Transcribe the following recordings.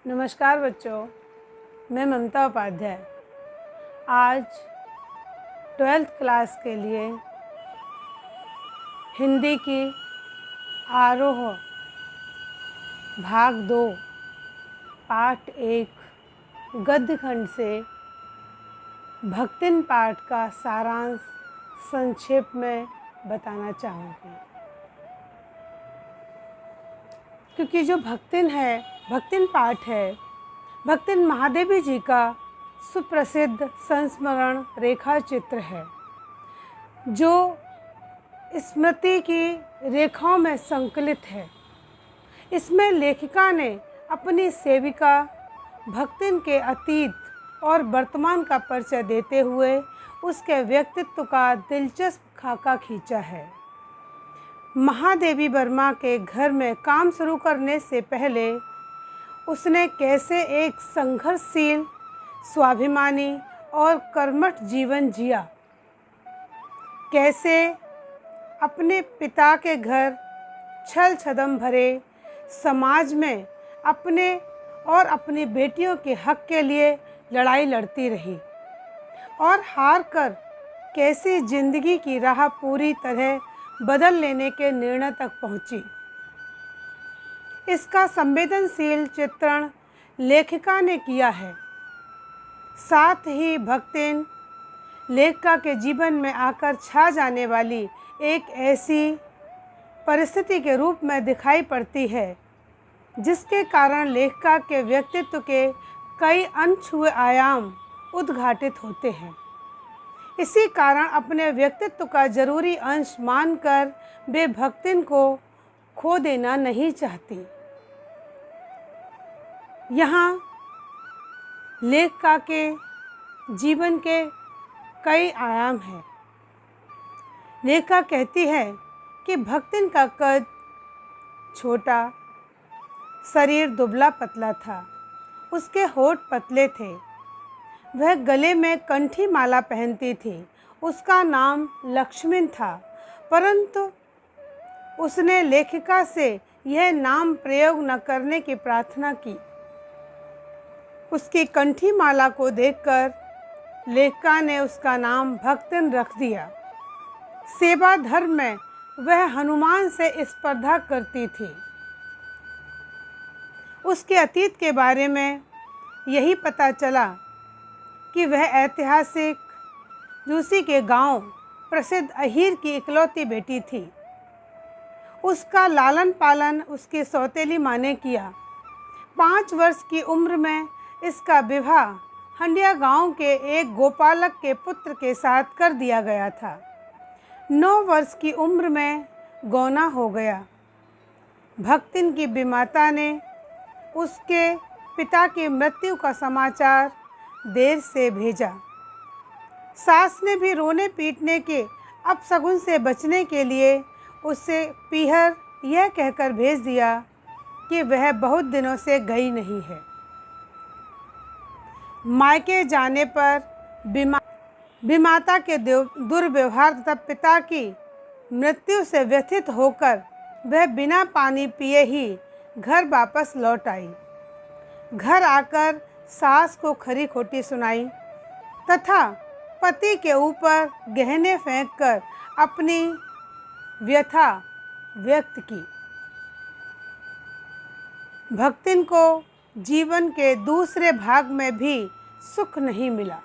नमस्कार बच्चों, मैं ममता उपाध्याय आज 12th क्लास के लिए हिंदी की आरोह भाग 2 पाठ 1 गद्य खंड से भक्तिन पाठ का सारांश संक्षेप में बताना चाहूँगी। क्योंकि जो भक्तिन पाठ है, भक्तिन महादेवी जी का सुप्रसिद्ध संस्मरण रेखा चित्र है, जो स्मृति की रेखाओं में संकलित है। इसमें लेखिका ने अपनी सेविका भक्तिन के अतीत और वर्तमान का परिचय देते हुए उसके व्यक्तित्व का दिलचस्प खाका खींचा है। महादेवी वर्मा के घर में काम शुरू करने से पहले उसने कैसे एक संघर्षशील, स्वाभिमानी और कर्मठ जीवन जिया, कैसे अपने पिता के घर छल छदम भरे समाज में अपने और अपनी बेटियों के हक के लिए लड़ाई लड़ती रही और हार कर कैसी जिंदगी की राह पूरी तरह बदल लेने के निर्णय तक पहुंची। इसका संवेदनशील चित्रण लेखिका ने किया है। साथ ही भक्तिन लेखिका के जीवन में आकर छा जाने वाली एक ऐसी परिस्थिति के रूप में दिखाई पड़ती है जिसके कारण लेखिका के व्यक्तित्व के कई अनछुए आयाम उद्घाटित होते हैं। इसी कारण अपने व्यक्तित्व का जरूरी अंश मानकर वे भक्तिन को खो देना नहीं चाहती। यहाँ लेखिका के जीवन के कई आयाम हैं। लेखिका कहती है कि भक्तिन का कद छोटा, शरीर दुबला पतला था, उसके होठ पतले थे, वह गले में कंठी माला पहनती थी। उसका नाम लक्ष्मण था, परंतु उसने लेखिका से यह नाम प्रयोग न करने की प्रार्थना की। उसकी कंठी माला को देखकर लेखिका ने उसका नाम भक्तिन रख दिया। सेवा धर्म में वह हनुमान से स्पर्धा करती थी। उसके अतीत के बारे में यही पता चला कि वह ऐतिहासिक रूसी के गांव प्रसिद्ध अहीर की इकलौती बेटी थी। उसका लालन पालन उसकी सौतेली माँ ने किया। 5 वर्ष की उम्र में इसका विवाह हंडिया गांव के एक गोपालक के पुत्र के साथ कर दिया गया था। 9 वर्ष की उम्र में गौना हो गया। भक्तिन की विमाता ने उसके पिता की मृत्यु का समाचार देर से भेजा। सास ने भी रोने पीटने के अपशगुन से बचने के लिए उसे पीहर यह कहकर भेज दिया कि वह बहुत दिनों से गई नहीं है। मायके जाने पर विमाता के दुर्व्यवहार तथा पिता की मृत्यु से व्यथित होकर वह बिना पानी पिए ही घर वापस लौट आई। घर आकर सास को खरी खोटी सुनाई तथा पति के ऊपर गहने फेंककर अपनी व्यथा व्यक्त की। भक्तिन को जीवन के दूसरे भाग में भी सुख नहीं मिला।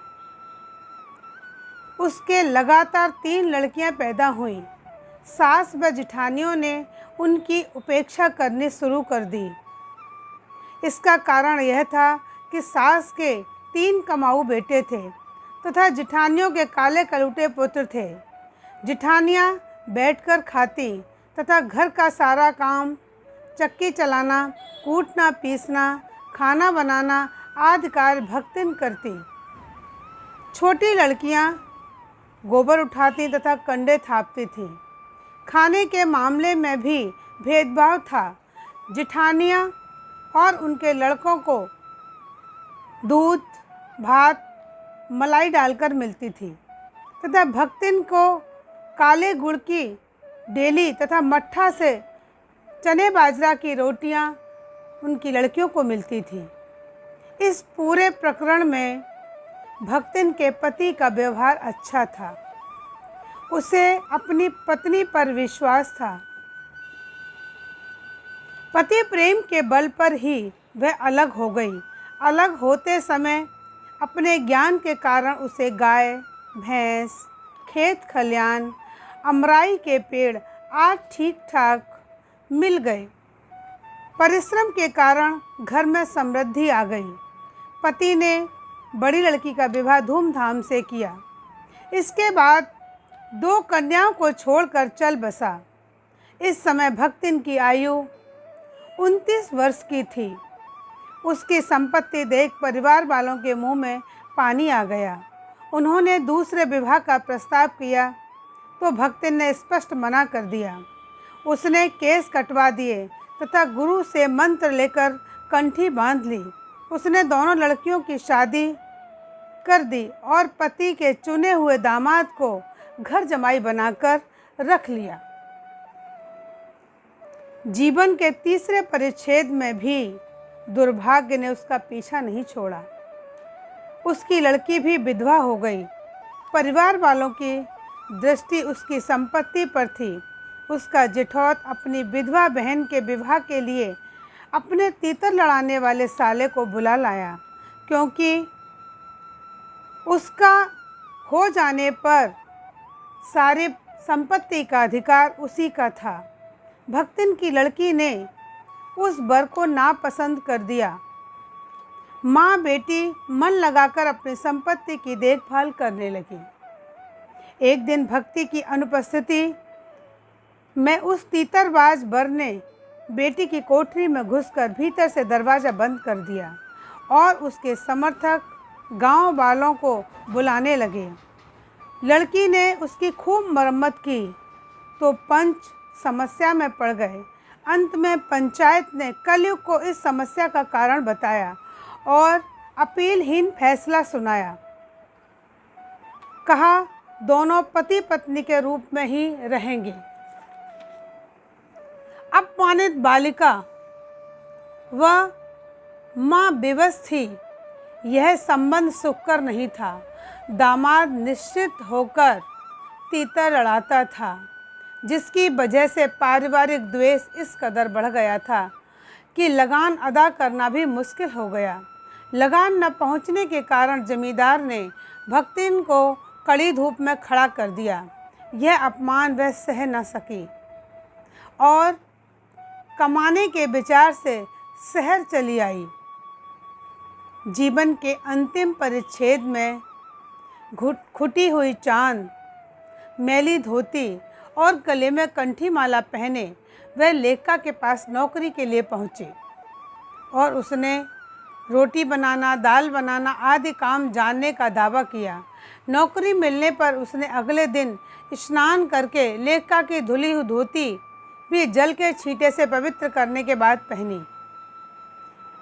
उसके लगातार 3 लड़कियां पैदा हुईं। सास व जिठानियों ने उनकी उपेक्षा करनी शुरू कर दी। इसका कारण यह था कि सास के 3 कमाऊ बेटे थे तथा जिठानियों के काले कलूटे पुत्र थे। जिठानियाँ बैठकर खाती तथा घर का सारा काम, चक्की चलाना, कूटना पीसना, खाना बनाना आदि कार्य भक्तिन करती। छोटी लड़कियाँ गोबर उठाती तथा कंडे थापती थीं। खाने के मामले में भी भेदभाव था। जिठानियाँ और उनके लड़कों को दूध, भात, मलाई डालकर मिलती थी तथा भक्तिन को काले गुड़ की डेली तथा मट्ठा से चने बाजरा की रोटियां उनकी लड़कियों को मिलती थी। इस पूरे प्रकरण में भक्तिन के पति का व्यवहार अच्छा था। उसे अपनी पत्नी पर विश्वास था। पति प्रेम के बल पर ही वह अलग हो गई। अलग होते समय अपने ज्ञान के कारण उसे गाय, भैंस, खेत खलियान, अमराई के पेड़ आदि ठीक ठाक मिल गए। परिश्रम के कारण घर में समृद्धि आ गई। पति ने बड़ी लड़की का विवाह धूमधाम से किया। इसके बाद 2 कन्याओं को छोड़कर चल बसा। इस समय भक्तिन की आयु 29 वर्ष की थी। उसकी संपत्ति देख परिवार वालों के मुंह में पानी आ गया। उन्होंने दूसरे विवाह का प्रस्ताव किया तो भक्तिन ने स्पष्ट मना कर दिया। उसने केस कटवा दिए तथा गुरु से मंत्र लेकर कंठी बांध ली। उसने दोनों लड़कियों की शादी कर दी और पति के चुने हुए दामाद को घर जमाई बनाकर रख लिया। जीवन के तीसरे परिच्छेद में भी दुर्भाग्य ने उसका पीछा नहीं छोड़ा। उसकी लड़की भी विधवा हो गई। परिवार वालों की दृष्टि उसकी संपत्ति पर थी। उसका जेठौत अपनी विधवा बहन के विवाह के लिए अपने तीतर लड़ाने वाले साले को बुला लाया, क्योंकि उसका हो जाने पर सारी संपत्ति का अधिकार उसी का था। भक्तिन की लड़की ने उस वर को नापसंद कर दिया। माँ बेटी मन लगाकर अपनी संपत्ति की देखभाल करने लगी। एक दिन भक्ति की अनुपस्थिति में उस तीतरबाज वर ने बेटी की कोठरी में घुसकर भीतर से दरवाज़ा बंद कर दिया और उसके समर्थक गांव वालों को बुलाने लगे। लड़की ने उसकी खूब मरम्मत की तो पंच समस्या में पड़ गए। अंत में पंचायत ने कलयुग को इस समस्या का कारण बताया और अपीलहीन फैसला सुनाया। कहा, दोनों पति पत्नी के रूप में ही रहेंगे। अपमानित बालिका व माँ विवश थी। यह संबंध सुखकर नहीं था। दामाद निश्चित होकर तीतर लड़ाता था, जिसकी वजह से पारिवारिक द्वेष इस कदर बढ़ गया था कि लगान अदा करना भी मुश्किल हो गया। लगान न पहुंचने के कारण जमींदार ने भक्तिन को कड़ी धूप में खड़ा कर दिया। यह अपमान वह सह न सकी और कमाने के विचार से शहर चली आई। जीवन के अंतिम परिच्छेद में खुटी हुई चांद, मैली धोती और गले में कंठी माला पहने वह लेखका के पास नौकरी के लिए पहुँची और उसने रोटी बनाना, दाल बनाना आदि काम जानने का दावा किया। नौकरी मिलने पर उसने अगले दिन स्नान करके लेखका की धुली हुई धोती भी जल के छींटे से पवित्र करने के बाद पहनी।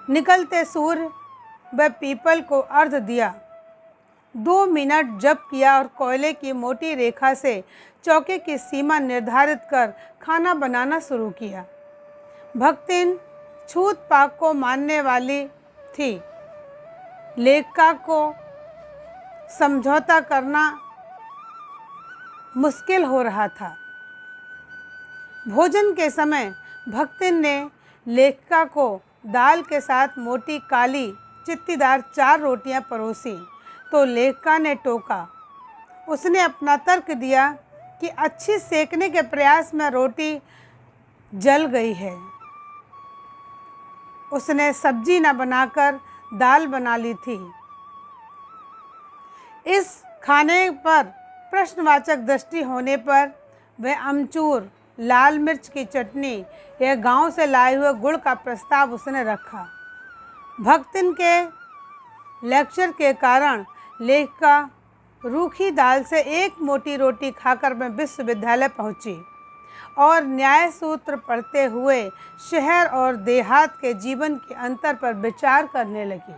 निकलते सूर्य व पीपल को अर्घ दिया। 2 मिनट जप किया और कोयले की मोटी रेखा से चौके की सीमा निर्धारित कर खाना बनाना शुरू किया। भक्तिन छूत पाक को मानने वाली थी। लेखका को समझौता करना मुश्किल हो रहा था। भोजन के समय भक्तिन ने लेखका को दाल के साथ मोटी काली चित्तीदार 4 रोटियां परोसी तो लेखका ने टोका। उसने अपना तर्क दिया कि अच्छी सेकने के प्रयास में रोटी जल गई है। उसने सब्जी न बनाकर दाल बना ली थी। इस खाने पर प्रश्नवाचक दृष्टि होने पर वह अमचूर, लाल मिर्च की चटनी या गांव से लाए हुए गुड़ का प्रस्ताव उसने रखा। भक्तिन के लेक्चर के कारण लेखका रूखी दाल से 1 मोटी रोटी खाकर मैं विश्वविद्यालय पहुंची और न्याय सूत्र पढ़ते हुए शहर और देहात के जीवन के अंतर पर विचार करने लगी।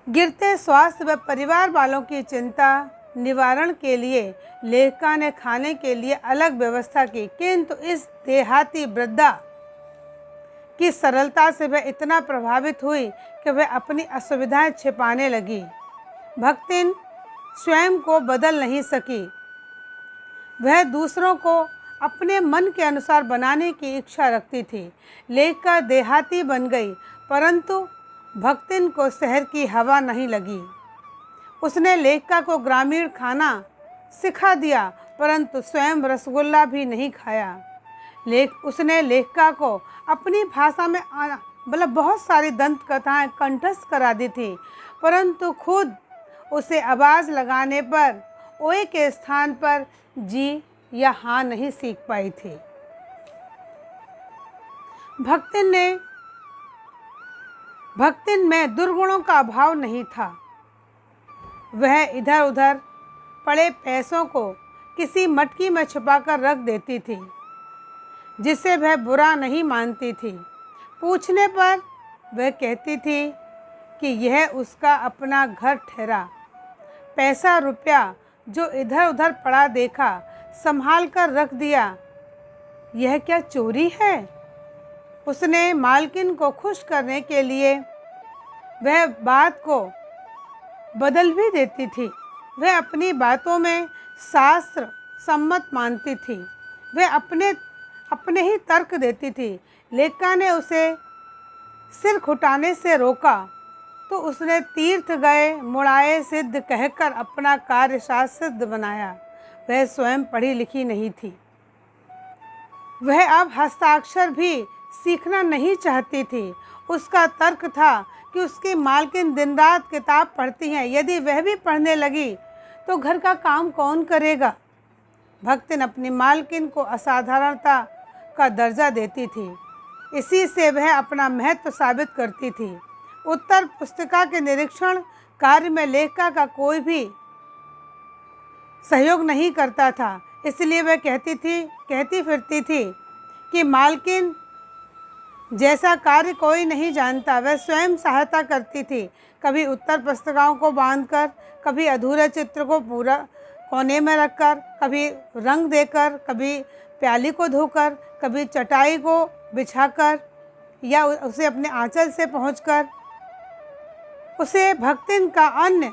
गिरते स्वास्थ्य व परिवार वालों की चिंता निवारण के लिए लेखका ने खाने के लिए अलग व्यवस्था की, किंतु इस देहाती वृद्धा की सरलता से वह इतना प्रभावित हुई कि वह अपनी असुविधाएं छिपाने लगी। भक्तिन स्वयं को बदल नहीं सकी। वह दूसरों को अपने मन के अनुसार बनाने की इच्छा रखती थी। लेखिका देहाती बन गई, परंतु भक्तिन को शहर की हवा नहीं लगी। उसने लेखिका को ग्रामीण खाना सिखा दिया, परंतु स्वयं रसगुल्ला भी नहीं खाया। उसने लेखिका को अपनी भाषा में बहुत सारी दंत कथाएं कंठस्थ करा दी थी, परंतु खुद उसे आवाज़ लगाने पर ओए के स्थान पर जी या हाँ नहीं सीख पाई थी। भक्तिन में दुर्गुणों का अभाव नहीं था। वह इधर उधर पड़े पैसों को किसी मटकी में छुपाकर रख देती थी, जिसे वह बुरा नहीं मानती थी। पूछने पर वह कहती थी कि यह उसका अपना घर ठहरा। पैसा रुपया जो इधर उधर पड़ा देखा, संभाल कर रख दिया, यह क्या चोरी है? उसने मालकिन को खुश करने के लिए वह बात को बदल भी देती थी। वह अपनी बातों में शास्त्र सम्मत मानती थी। वह अपने ही तर्क देती थी। लेखिका ने उसे सिर खुटाने से रोका तो उसने तीर्थ गए मुड़ाए सिद्ध कहकर अपना कार्य शास्त्र सिद्ध बनाया। वह स्वयं पढ़ी लिखी नहीं थी। वह अब हस्ताक्षर भी सीखना नहीं चाहती थी। उसका तर्क था कि उसकी मालकिन दिन रात किताब पढ़ती हैं, यदि वह भी पढ़ने लगी तो घर का काम कौन करेगा? भक्तिन अपनी मालकिन को असाधारणता का दर्जा देती थी। इसी से वह अपना महत्व साबित करती थी। उत्तर पुस्तिका के निरीक्षण कार्य में लेखिका का कोई भी सहयोग नहीं करता था, इसलिए वह कहती फिरती थी कि मालकिन जैसा कार्य कोई नहीं जानता। वह स्वयं सहायता करती थी, कभी उत्तर पुस्तिकाओं को बांधकर, कभी अधूरे चित्र को पूरा कोने में रखकर, कभी रंग देकर, कभी प्याली को धोकर, कभी चटाई को बिछाकर या उसे अपने आंचल से पहुंचकर। उसे भक्तिन का अन्य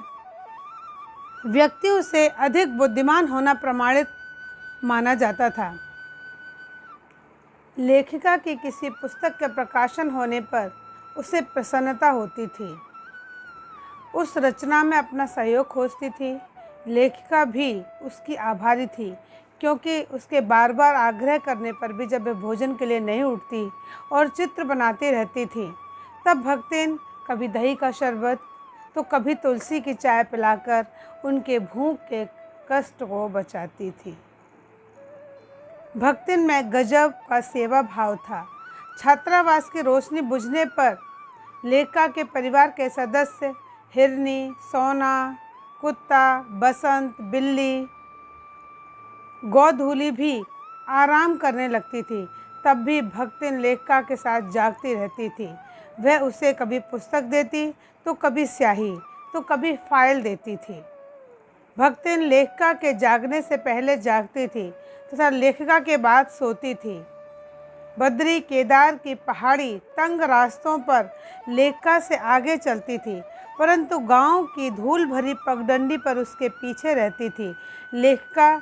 व्यक्तियों से अधिक बुद्धिमान होना प्रमाणित माना जाता था। लेखिका की किसी पुस्तक के प्रकाशन होने पर उसे प्रसन्नता होती थी। उस रचना में अपना सहयोग खोजती थी। लेखिका भी उसकी आभारी थी, क्योंकि उसके बार बार आग्रह करने पर भी जब वह भोजन के लिए नहीं उठती और चित्र बनाती रहती थी, तब भक्तिन कभी दही का शरबत तो कभी तुलसी की चाय पिलाकर उनके भूख के कष्ट को बचाती थी। भक्तिन में गजब का सेवा भाव था। छात्रावास की रोशनी बुझने पर लेखिका के परिवार के सदस्य हिरनी, सोना, कुत्ता, बसंत, बिल्ली, गोधूली भी आराम करने लगती थी। तब भी भक्तिन लेखिका के साथ जागती रहती थी। वह उसे कभी पुस्तक देती तो कभी स्याही तो कभी फाइल देती थी। भक्तिन लेखिका के जागने से पहले जागती थी तथा लेखिका के बाद सोती थी। बद्री केदार की पहाड़ी तंग रास्तों पर लेखिका से आगे चलती थी, परंतु गांव की धूल भरी पगडंडी पर उसके पीछे रहती थी। लेखिका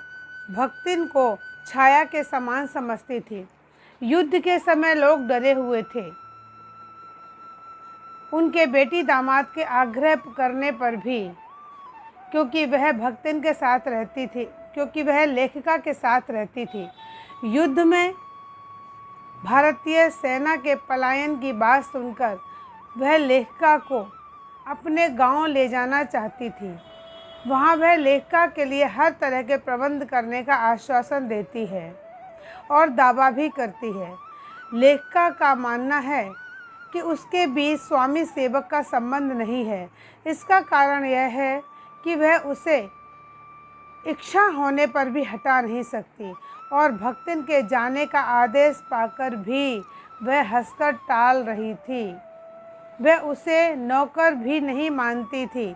भक्तिन को छाया के समान समझती थी। युद्ध के समय लोग डरे हुए थे। उनके बेटी दामाद के आग्रह करने पर भी, क्योंकि वह भक्तिन के साथ रहती थी, क्योंकि वह लेखिका के साथ रहती थी। युद्ध में भारतीय सेना के पलायन की बात सुनकर वह लेखिका को अपने गांव ले जाना चाहती थी। वहां वह लेखिका के लिए हर तरह के प्रबंध करने का आश्वासन देती है और दावा भी करती है। लेखिका का मानना है कि उसके बीच स्वामी सेवक का संबंध नहीं है। इसका कारण यह है कि वह उसे इच्छा होने पर भी हटा नहीं सकती और भक्तिन के जाने का आदेश पाकर भी वह हंसकर टाल रही थी। वह उसे नौकर भी नहीं मानती थी।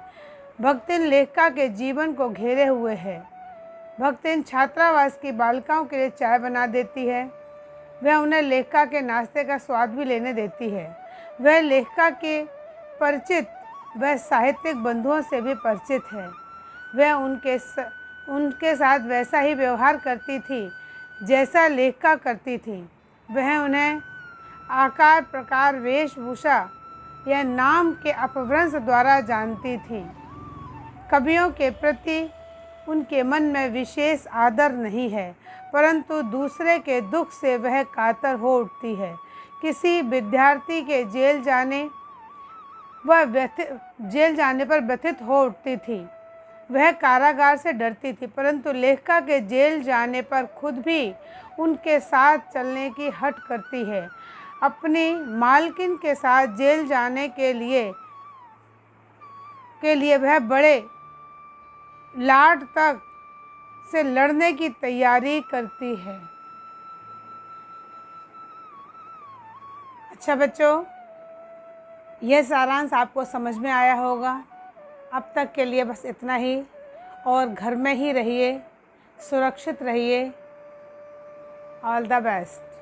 भक्तिन लेखिका के जीवन को घेरे हुए है। भक्तिन छात्रावास की बालिकाओं के लिए चाय बना देती है। वह उन्हें लेखिका के नाश्ते का स्वाद भी लेने देती है। वह लेखिका के परिचित व साहित्यिक बंधुओं से भी परिचित है। वह उनके साथ वैसा ही व्यवहार करती थी जैसा लेखिका करती थी। वह उन्हें आकार, प्रकार, वेशभूषा या नाम के अपभ्रंश द्वारा जानती थी। कवियों के प्रति उनके मन में विशेष आदर नहीं है, परंतु दूसरे के दुख से वह कातर हो उठती है। किसी विद्यार्थी के जेल जाने पर व्यथित हो उठती थी। वह कारागार से डरती थी, परंतु लेखिका के जेल जाने पर खुद भी उनके साथ चलने की हठ करती है। अपनी मालकिन के साथ जेल जाने के लिए वह बड़े लाड तक से लड़ने की तैयारी करती है। अच्छा बच्चों, यह सारांश आपको समझ में आया होगा। अब तक के लिए बस इतना ही, और घर में ही रहिए, सुरक्षित रहिए। All the best.